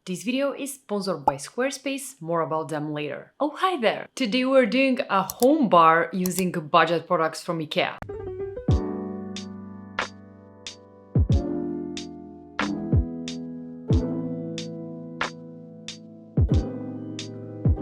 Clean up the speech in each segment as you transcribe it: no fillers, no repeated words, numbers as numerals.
This video is sponsored by Squarespace, more about them later. Oh, hi there! Today we're doing a home bar using budget products from Ikea.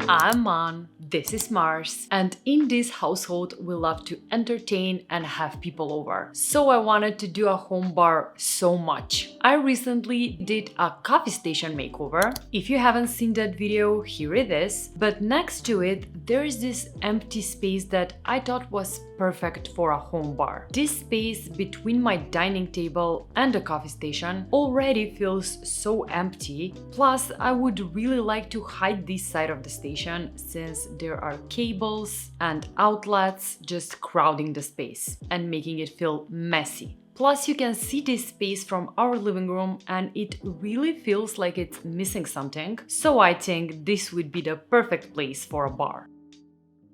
I'm Man, this is Mars, and in this household we love to entertain and have people over. So I wanted to do a home bar so much. I recently did a coffee station makeover. If you haven't seen that video, here it is. But next to it, there is this empty space that I thought was perfect for a home bar. This space between my dining table and the coffee station already feels so empty. Plus, I would really like to hide this side of the station since there are cables and outlets just crowding the space and making it feel messy. Plus, you can see this space from our living room and it really feels like it's missing something. So I think this would be the perfect place for a bar.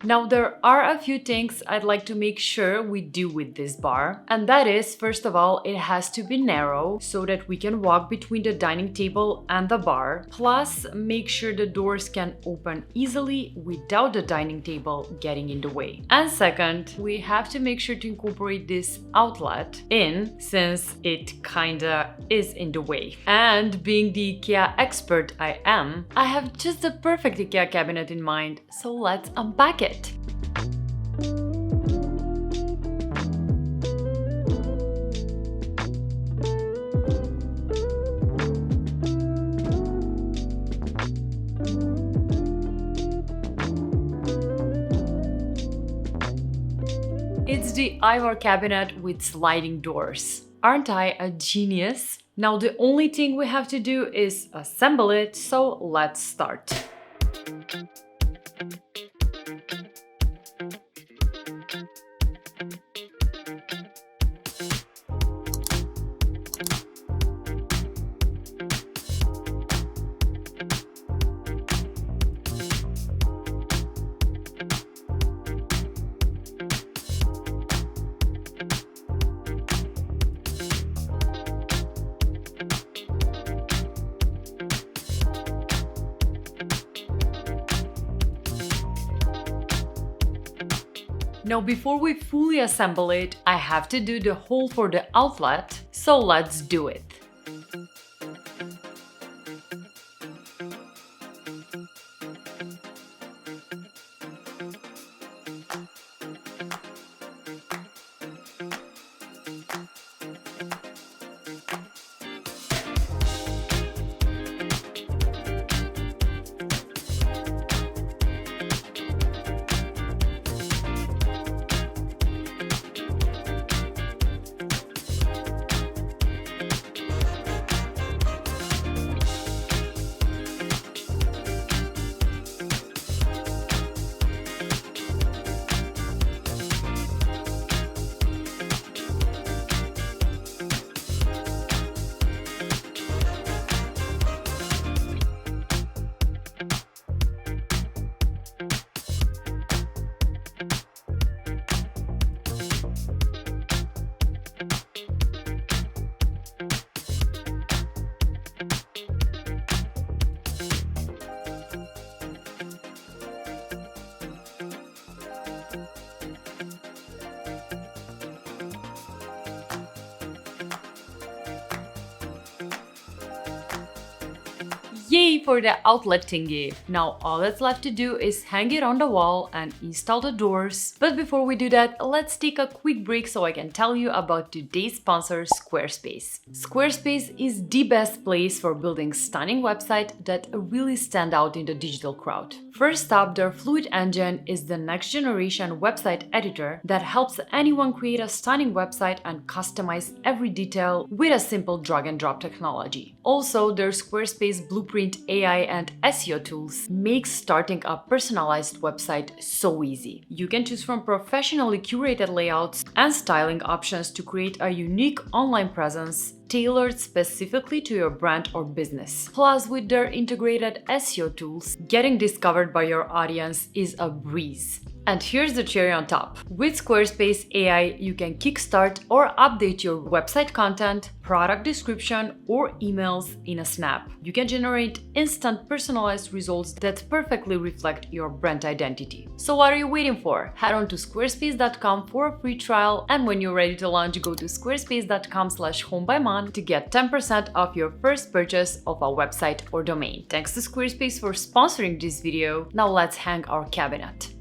Now, there are a few things I'd like to make sure we do with this bar. And that is, first of all, it has to be narrow so that we can walk between the dining table and the bar. Plus, make sure the doors can open easily without the dining table getting in the way. And second, we have to make sure to incorporate this outlet in since it kinda is in the way. And being the IKEA expert I am, I have just the perfect IKEA cabinet in mind, so let's unpack it. It's the Ivar cabinet with sliding doors. Aren't I a genius? Now the only thing we have to do is assemble it, so let's start. Now, before we fully assemble it, I have to do the hole for the outlet, so let's do it. Yay for the outlet thingy! Now all that's left to do is hang it on the wall and install the doors. But before we do that, let's take a quick break so I can tell you about today's sponsor, Squarespace. Squarespace is the best place for building stunning websites that really stand out in the digital crowd. First up, their Fluid Engine is the next generation website editor that helps anyone create a stunning website and customize every detail with a simple drag and drop technology. Also, their Squarespace Blueprint AI and SEO tools make starting a personalized website so easy. You can choose from professionally curated layouts and styling options to create a unique online presence tailored specifically to your brand or business. Plus, with their integrated SEO tools, getting discovered by your audience is a breeze. And here's the cherry on top. With Squarespace AI, you can kickstart or update your website content, product description, or emails in a snap. You can generate instant personalized results that perfectly reflect your brand identity. So what are you waiting for? Head on to squarespace.com for a free trial, and when you're ready to launch, go to squarespace.com/homebymon to get 10% off your first purchase of a website or domain. Thanks to Squarespace for sponsoring this video. Now let's hang our cabinet.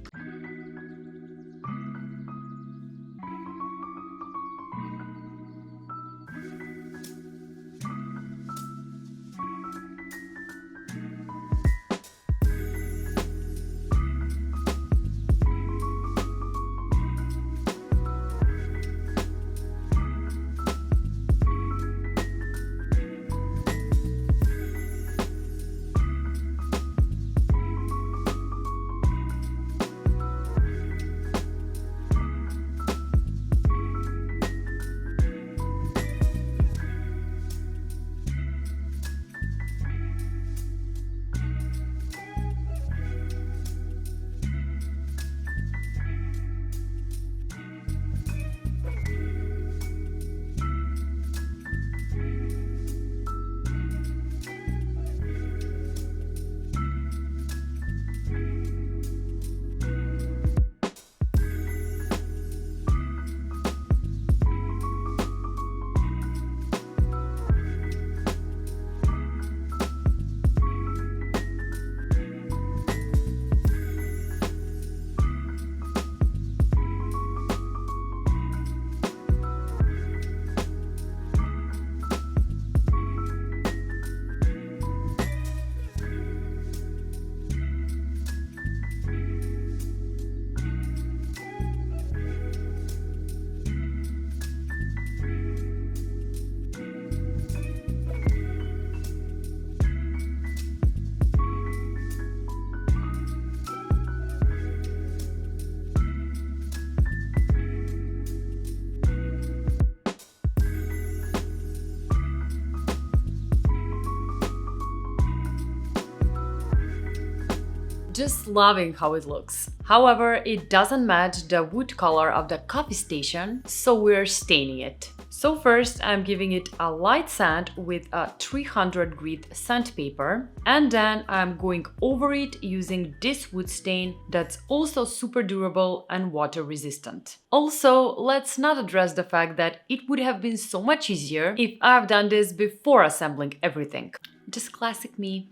Just loving how it looks. However, it doesn't match the wood color of the coffee station, so we're staining it. So first, I'm giving it a light sand with a 300 grit sandpaper, and then I'm going over it using this wood stain that's also super durable and water resistant. Also, let's not address the fact that it would have been so much easier if I've done this before assembling everything. Just classic me.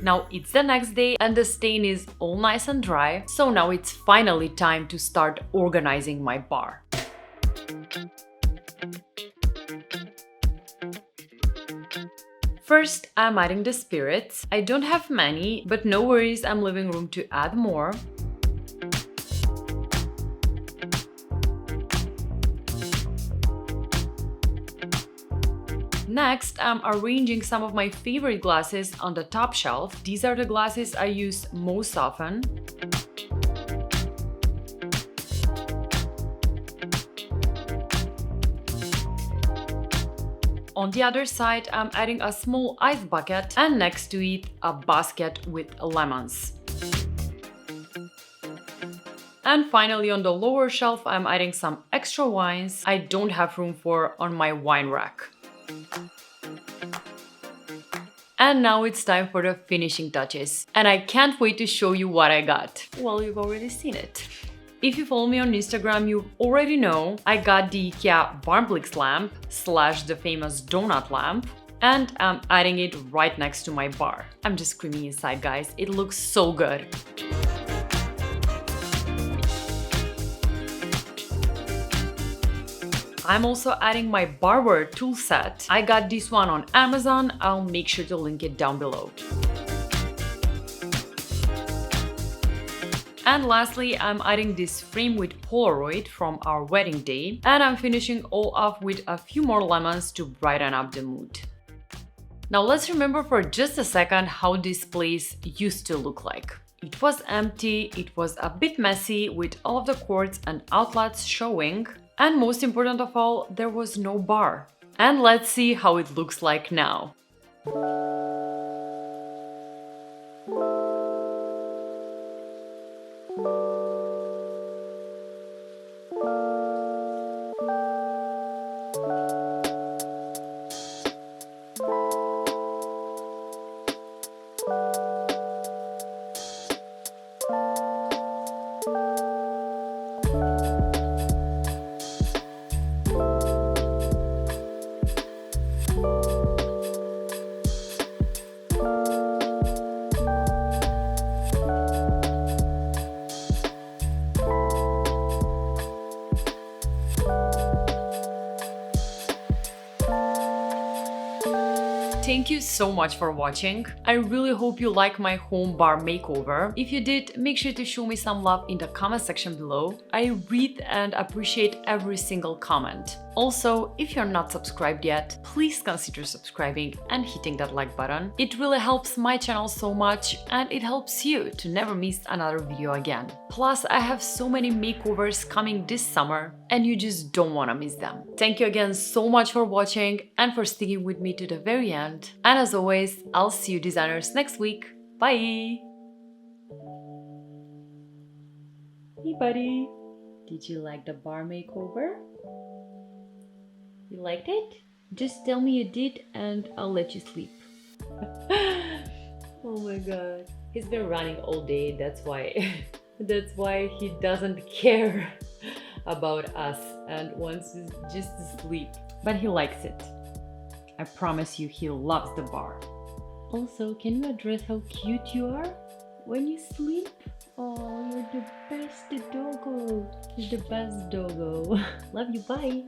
Now it's the next day and the stain is all nice and dry, so now it's finally time to start organizing my bar. First, I'm adding the spirits. I don't have many, but no worries, I'm leaving room to add more. Next, I'm arranging some of my favorite glasses on the top shelf. These are the glasses I use most often. On the other side, I'm adding a small ice bucket and next to it, a basket with lemons. And finally, on the lower shelf, I'm adding some extra wines I don't have room for on my wine rack. And now it's time for the finishing touches. And I can't wait to show you what I got. Well, you've already seen it. If you follow me on Instagram, you already know I got the Ikea VARMBLIXT lamp / the famous donut lamp, and I'm adding it right next to my bar. I'm just screaming inside, guys. It looks so good. I'm also adding my barware tool set. I got this one on Amazon. I'll make sure to link it down below. And lastly, I'm adding this frame with Polaroid from our wedding day, and I'm finishing all off with a few more lemons to brighten up the mood. Now let's remember for just a second how this place used to look like. It was empty, it was a bit messy with all of the cords and outlets showing, and most important of all, there was no bar. And let's see how it looks like now. Thank you so much for watching. I really hope you like my home bar makeover. If you did, make sure to show me some love in the comment section below. I read and appreciate every single comment. Also, if you're not subscribed yet, please consider subscribing and hitting that like button. It really helps my channel so much and it helps you to never miss another video again. Plus, I have so many makeovers coming this summer and you just don't want to miss them. Thank you again so much for watching and for sticking with me to the very end. And as always, I'll see you designers next week. Bye! Hey buddy! Did you like the bar makeover? You liked it? Just tell me you did and I'll let you sleep. Oh my god. He's been running all day, that's why. That's why he doesn't care about us and wants just to sleep. But he likes it. I promise you he loves the bar. Also, can you address how cute you are when you sleep? Oh, you're the best doggo. You're the best doggo. Love you, bye.